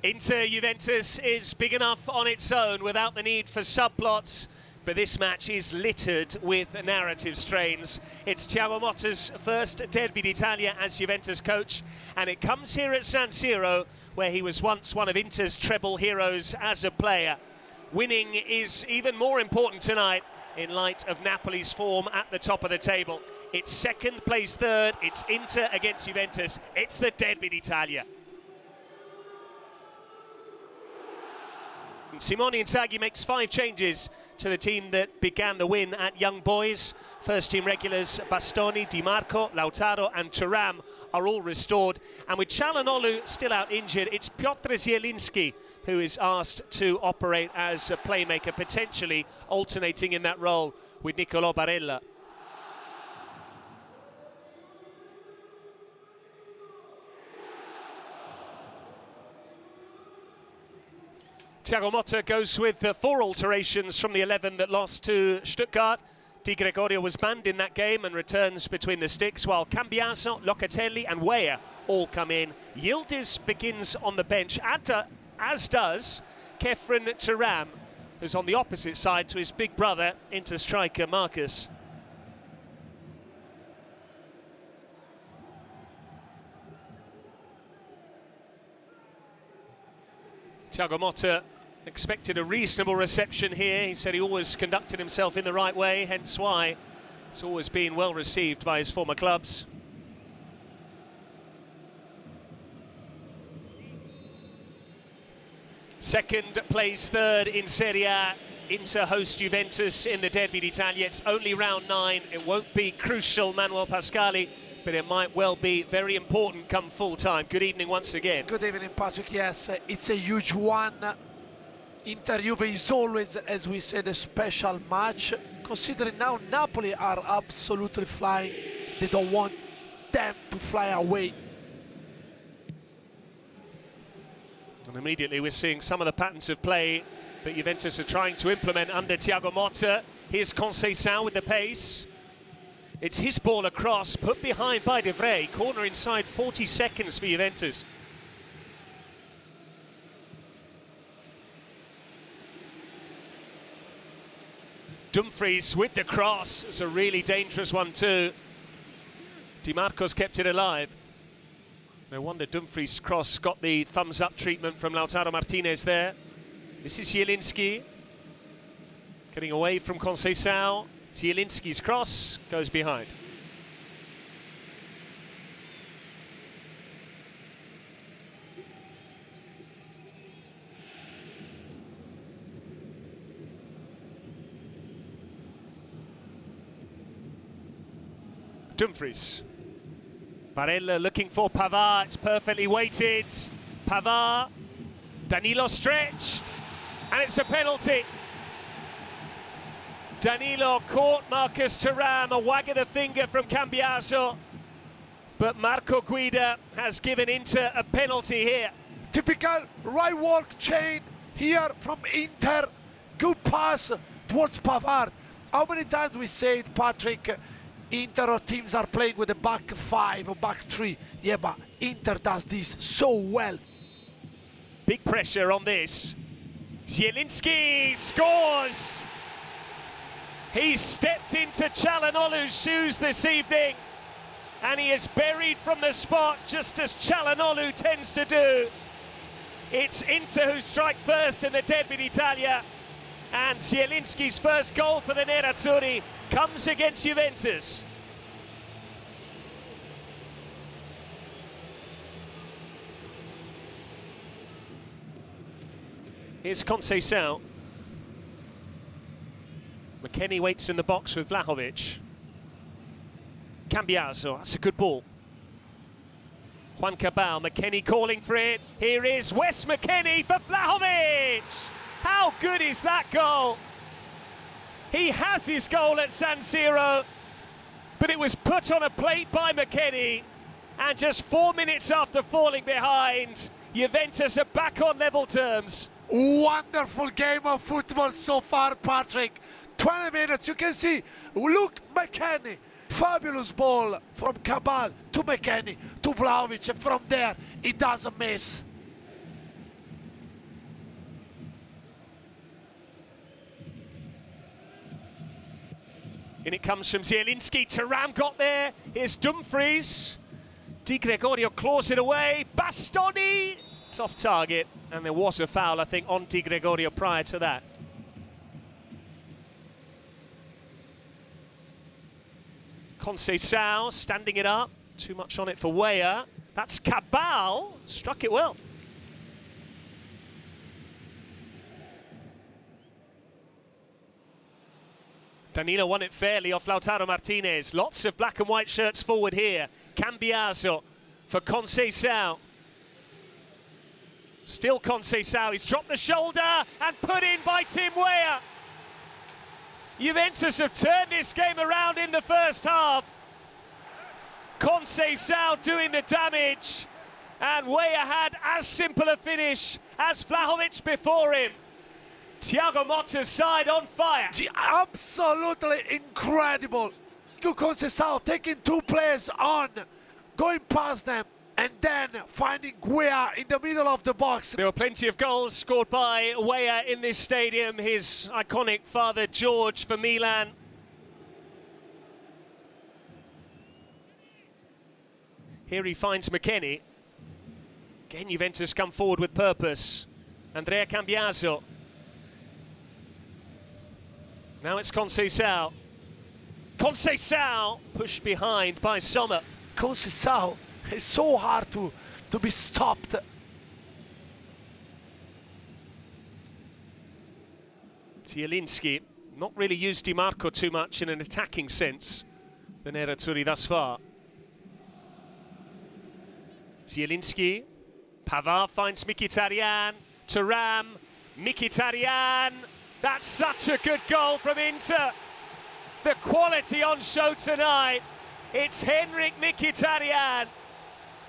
Inter-Juventus is big enough on its own without the need for subplots, but this match is littered with narrative strains. It's Thiago Motta's first derby d'Italia as Juventus coach, and it comes here at San Siro, where he was once one of Inter's treble heroes as a player. Winning is even more important tonight in light of Napoli's form at the top of the table. It's second place third, it's Inter against Juventus, it's the derby d'Italia. Simone Inzaghi makes 5 changes to the team that began the win at Young Boys. First team regulars Bastoni, Di Marco, Lautaro and Thuram are all restored. And with Calhanoglu still out injured, it's Piotr Zielinski who is asked to operate as a playmaker, potentially alternating in that role with Niccolò Barella. Thiago Motta goes with 4 alterations from the 11 that lost to Stuttgart. Di Gregorio was banned in that game and returns between the sticks, while Cambiaso, Locatelli and Weah all come in. Yildiz begins on the bench, as does Khéphren Thuram, who's on the opposite side to his big brother, Inter striker Marcus. Thiago Motta expected a reasonable reception here. He said he always conducted himself in the right way, hence why it's always been well received by his former clubs. Second place third in Serie A. Inter host Juventus in the derby d'Italia. It's only round 9. It won't be crucial, Manuel Pascali, but it might well be very important come full time. Good evening once again. Good evening, Patrick. Yes, it's a huge one. Inter-Juve is always, as we said, a special match, considering now Napoli are absolutely flying. They don't want them to fly away. And immediately we're seeing some of the patterns of play that Juventus are trying to implement under Thiago Motta. Here's Conceição with the pace. It's his ball across, put behind by De Vrij. Corner inside 40 seconds for Juventus. Dumfries with the cross. It's a really dangerous one too. Di Marco's kept it alive. No wonder Dumfries' cross got the thumbs up treatment from Lautaro Martinez there. This is Zielinski. Getting away from Conceição. Zielinski's cross goes behind. Dumfries. Barella looking for Pavard. It's perfectly weighted. Pavard. Danilo stretched. And it's a penalty. Danilo caught Marcus Thuram, a wag of the finger from Cambiaso, but Marco Guida has given Inter a penalty here. Typical right work chain here from Inter. Good pass towards Pavard. How many times we said, Patrick, Inter teams are playing with a back 5 or back 3. Yeah, but Inter does this so well. Big pressure on this. Zielinski scores! He's stepped into Calhanoglu's shoes this evening, and he is buried from the spot, just as Calhanoglu tends to do. It's Inter who strike first in the derby d'Italia, and Zielinski's first goal for the Nerazzurri comes against Juventus. Here's Conceição. McKennie waits in the box with Vlahovic. Cambiaso, that's a good ball. Juan Cabal, McKennie calling for it. Here is Wes McKennie for Vlahovic! How good is that goal? He has his goal at San Siro, but it was put on a plate by McKennie, and just 4 minutes after falling behind, Juventus are back on level terms. Wonderful game of football so far, Patrick. 20 minutes, you can see, look, McKennie, fabulous ball from Cabal to McKennie to Vlahovic, and from there, he doesn't miss. In it comes from Zielinski. Thuram got there. Here's Dumfries. Di Gregorio claws it away. Bastoni! It's off target. And there was a foul, I think, on Di Gregorio prior to that. Conceição standing it up. Too much on it for Weah. That's Cabal. Struck it well. Danilo won it fairly off Lautaro Martinez. Lots of black and white shirts forward here. Cambiaso for Conceição. Still Conceição. He's dropped the shoulder and put in by Tim Weah. Juventus have turned this game around in the first half. Conceição doing the damage. And Weah had as simple a finish as Vlahovic before him. Thiago Motta's side on fire. Absolutely incredible. Conceição taking two players on, going past them, and then finding Weah in the middle of the box. There were plenty of goals scored by Weah in this stadium. His iconic father, George, for Milan. Here he finds McKennie. Again, Juventus come forward with purpose. Andrea Cambiaso. Now it's Conceição. Conceição pushed behind by Sommer. Conceição is so hard to be stopped. Zielinski not really used Di Marco too much in an attacking sense, the Nerazzurri thus far. Zielinski, Pavard finds Mkhitaryan, Thuram, Mkhitaryan. That's such a good goal from Inter. The quality on show tonight. It's Henrik Mkhitaryan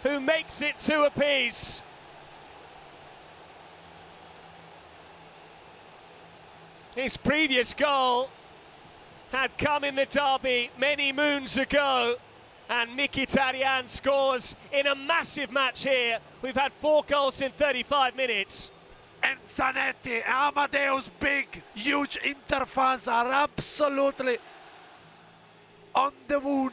who makes it 2 apiece. His previous goal had come in the derby many moons ago, and Mkhitaryan scores in a massive match here. We've had 4 goals in 35 minutes. And Zanetti, Amadeus, big, huge Inter fans are absolutely on the moon.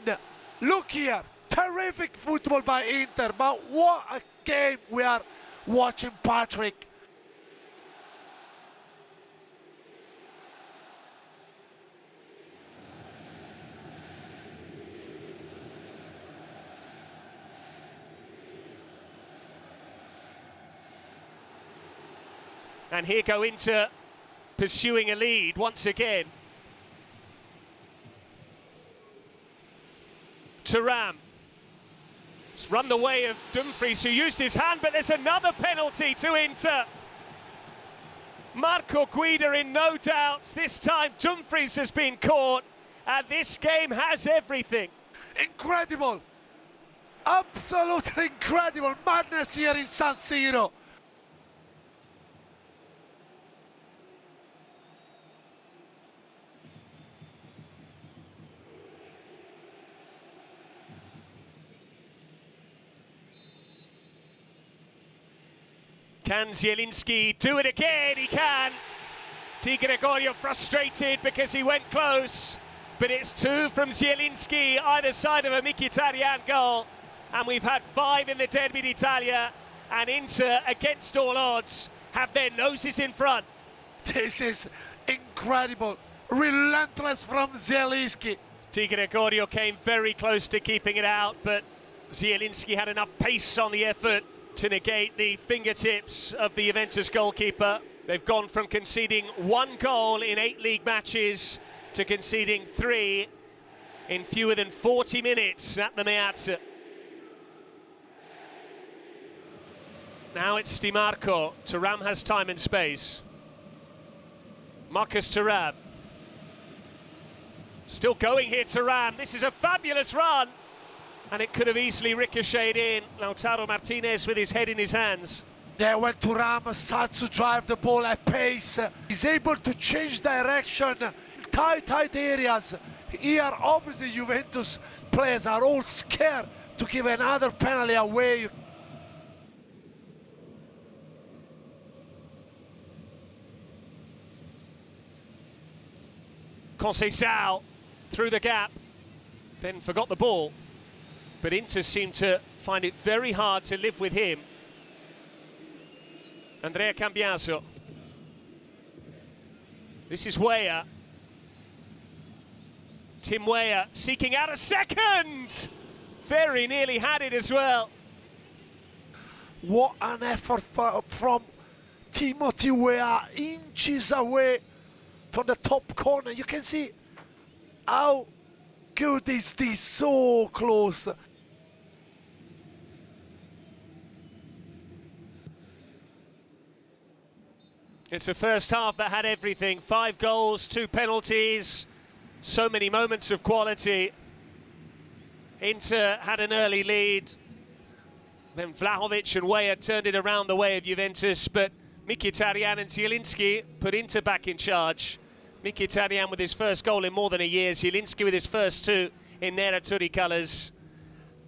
Look here, terrific football by Inter, but what a game we are watching, Patrick. And here go Inter pursuing a lead once again. Thuram. It's run the way of Dumfries, who used his hand, but there's another penalty to Inter. Marco Guida in no doubts. This time Dumfries has been caught, and this game has everything. Incredible. Absolutely incredible. Madness here in San Siro. Can Zielinski do it again? He can. Di Gregorio frustrated because he went close, but it's 2 from Zielinski, either side of a Mkhitaryan goal. And we've had 5 in the Derby d'Italia, and Inter, against all odds, have their noses in front. This is incredible. Relentless from Zielinski. Di Gregorio came very close to keeping it out, but Zielinski had enough pace on the effort to negate the fingertips of the Juventus goalkeeper. They've gone from conceding 1 goal in 8 league matches to conceding 3 in fewer than 40 minutes at the Meazza. Now it's Di Marco. Thuram has time and space. Marcus Thuram. Still going here, Thuram. This is a fabulous run. And it could have easily ricocheted in. Lautaro Martinez with his head in his hands. Yeah, when Thuram starts to drive the ball at pace, he's able to change direction. Tight areas. Here, obviously, Juventus players are all scared to give another penalty away. Conceição. through the gap, then forgot the ball. But Inter seemed to find it very hard to live with him. Andrea Cambiaso. This is Weah. Tim Weah seeking out a second! Very nearly had it as well. What an effort from Timothy Weah, inches away from the top corner. You can see how good is this, so close. It's a first half that had everything. 5 goals, 2 penalties, so many moments of quality. Inter had an early lead. Then Vlahovic and Weah turned it around the way of Juventus, but Mkhitaryan and Zielinski put Inter back in charge. Mkhitaryan with his first goal in more than a year, Zielinski with his first 2 in nerazzurri colours.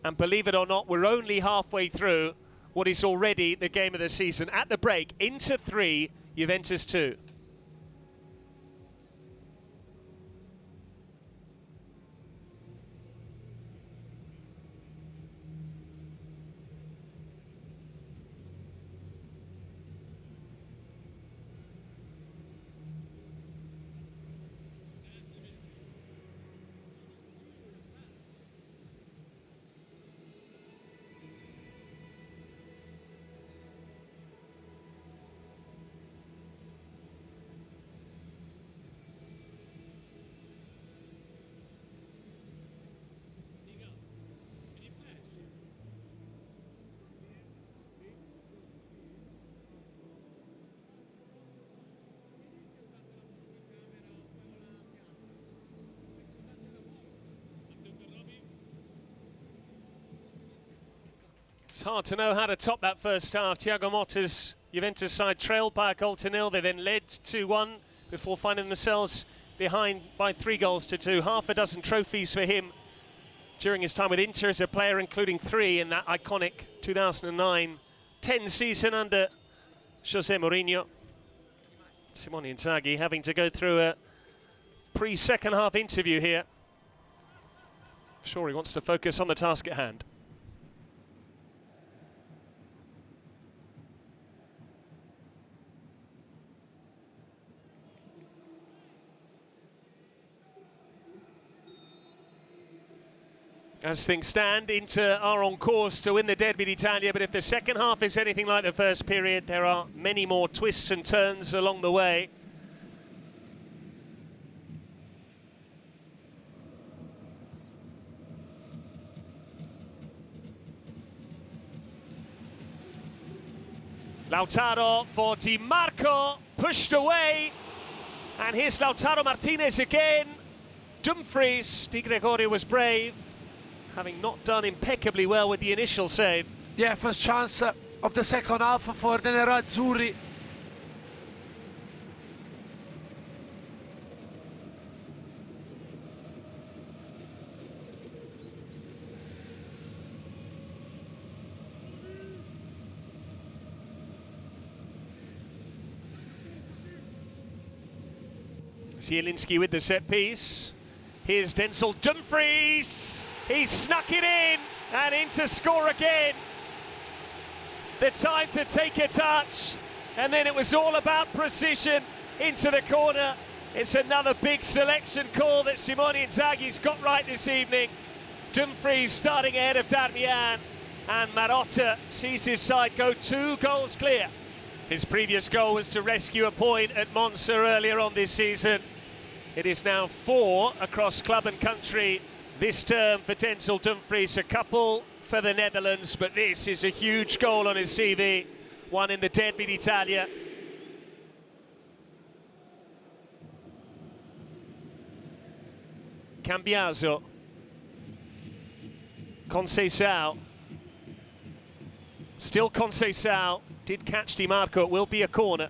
And believe it or not, we're only halfway through what is already the game of the season. At the break, Inter 3, Juventus 2. It's hard to know how to top that first half. Thiago Motta's Juventus side trailed by a goal to nil. They then led 2-1 before finding themselves behind by 3 goals to 2. Half a dozen trophies for him during his time with Inter as a player, including 3 in that iconic 2009-10 season under Jose Mourinho. Simone Inzaghi having to go through a pre-second half interview here. I'm sure he wants to focus on the task at hand. As things stand, Inter are on course to win the Derby d'Italia, but if the second half is anything like the first period, there are many more twists and turns along the way. Lautaro for Di Marco, pushed away, and here's Lautaro Martinez again. Dumfries, Di Gregorio was brave, having not done impeccably well with the initial save. Yeah, first chance of the second half for the nerazzurri. Zielinski with the set piece. Here's Denzel Dumfries. He's snuck it in, and Inter score again. The time to take a touch, and then it was all about precision into the corner. It's another big selection call that Simone Inzaghi's got right this evening. Dumfries starting ahead of Darmian, and Marotta sees his side go 2 goals clear. His previous goal was to rescue a point at Monza earlier on this season. It is now 4 across club and country this term for Denzel Dumfries, a couple for the Netherlands, but this is a huge goal on his CV, one in the Derby d'Italia. Cambiaso, Conceição, still Conceição, did catch Di Marco, it will be a corner.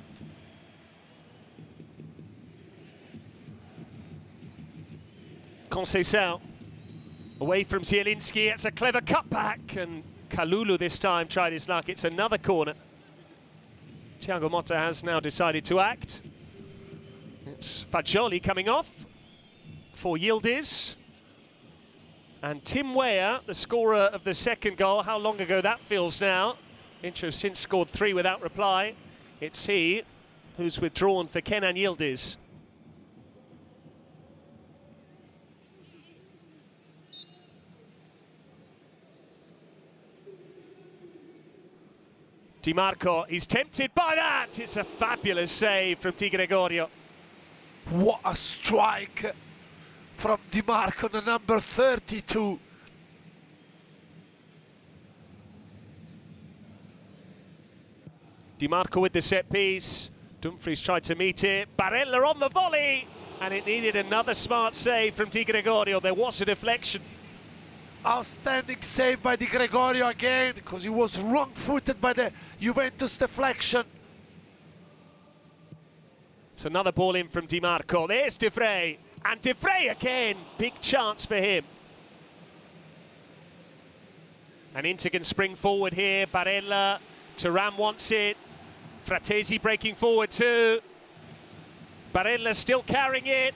Conceição, away from Zielinski, it's a clever cutback, and Kalulu this time tried his luck, it's another corner. Thiago Motta has now decided to act. It's Fagioli coming off for Yildiz. And Tim Weah, the scorer of the second goal. How long ago that feels now. Inter have since scored 3 without reply. It's he who's withdrawn for Kenan Yildiz. Di Marco, he's tempted by that. It's a fabulous save from Di Gregorio. What a strike from Di Marco, the number 32. Di Marco with the set piece. Dumfries tried to meet it. Barella on the volley. And it needed another smart save from Di Gregorio. There was a deflection. Outstanding save by Di Gregorio again, because he was wrong-footed by the Juventus deflection. It's another ball in from Di Marco. There's De Vrij. And De Vrij again. Big chance for him. And Inter can spring forward here. Barella. Thuram wants it. Fratesi breaking forward too. Barella still carrying it.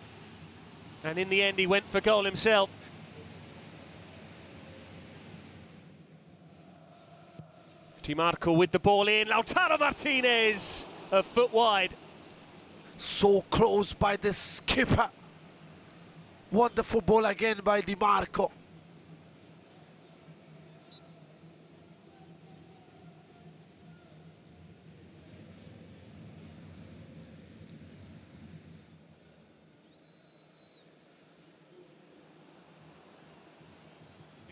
And in the end, he went for goal himself. Di Marco with the ball in. Lautaro Martinez, a foot wide. So close by the skipper. Wonderful ball again by Di Marco.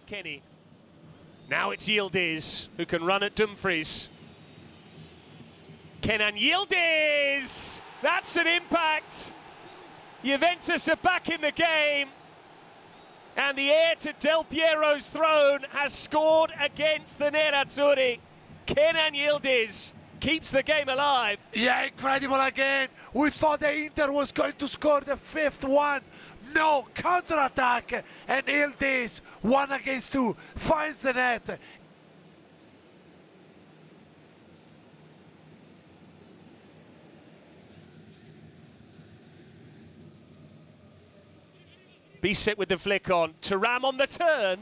Kenny. Now it's Yildiz who can run at Dumfries. Kenan Yildiz! That's an impact! Juventus are back in the game. And the heir to Del Piero's throne has scored against the Nerazzurri. Kenan Yildiz keeps the game alive. Yeah, incredible again. We thought the Inter was going to score the 5th one. No, counter-attack, and Yildiz, 1 against 2, finds the net. Bisset with the flick on. Thuram on the turn.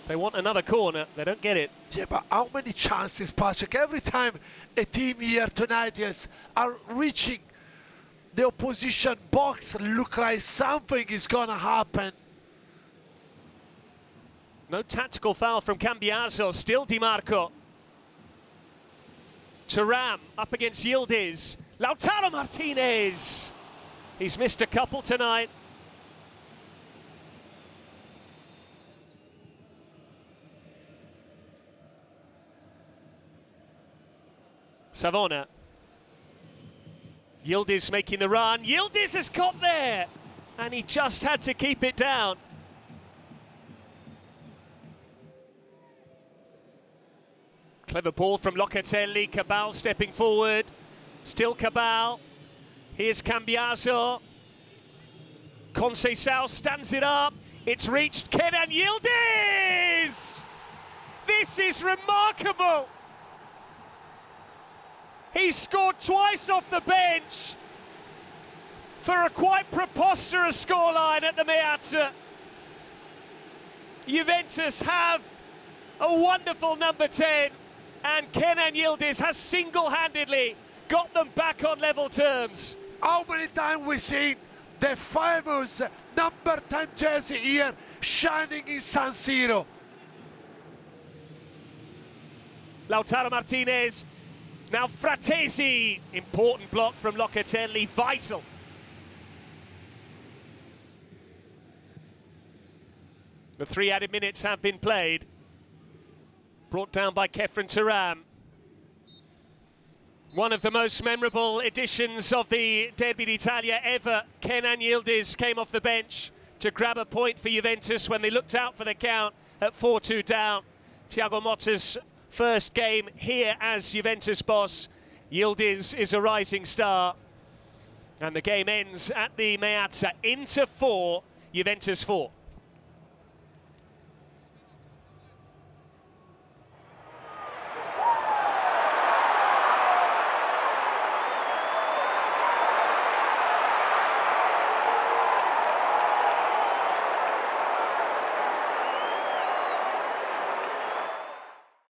They want another corner. They don't get it. Yeah, but how many chances, Patrick? Every time a team here tonight are reaching the opposition box, look like something is gonna happen. No tactical foul from Cambiaso. Still Di Marco. Thuram up against Yildiz. Lautaro Martinez. He's missed a couple tonight. Savona. Yildiz making the run. Yildiz has got there, and he just had to keep it down. Clever ball from Locatelli. Cabal stepping forward. Still Cabal. Here's Cambiaso. Conceição stands it up. It's reached Kenan Yildiz! This is remarkable! He scored twice off the bench for a quite preposterous scoreline at the Meazza. Juventus have a wonderful number 10, and Kenan Yildiz has single-handedly got them back on level terms. How many times we've seen the famous number 10 jersey here shining in San Siro? Lautaro Martinez. Now Fratesi, important block from Locatelli, vital. The 3 added minutes have been played. Brought down by Kefren Thuram. One of the most memorable editions of the Derby d'Italia ever. Kenan Yildiz came off the bench to grab a point for Juventus when they looked out for the count at 4-2 down. Thiago Motta's first game here as Juventus boss. Yildiz is a rising star. And the game ends at the Meazza. Inter 4, Juventus 4.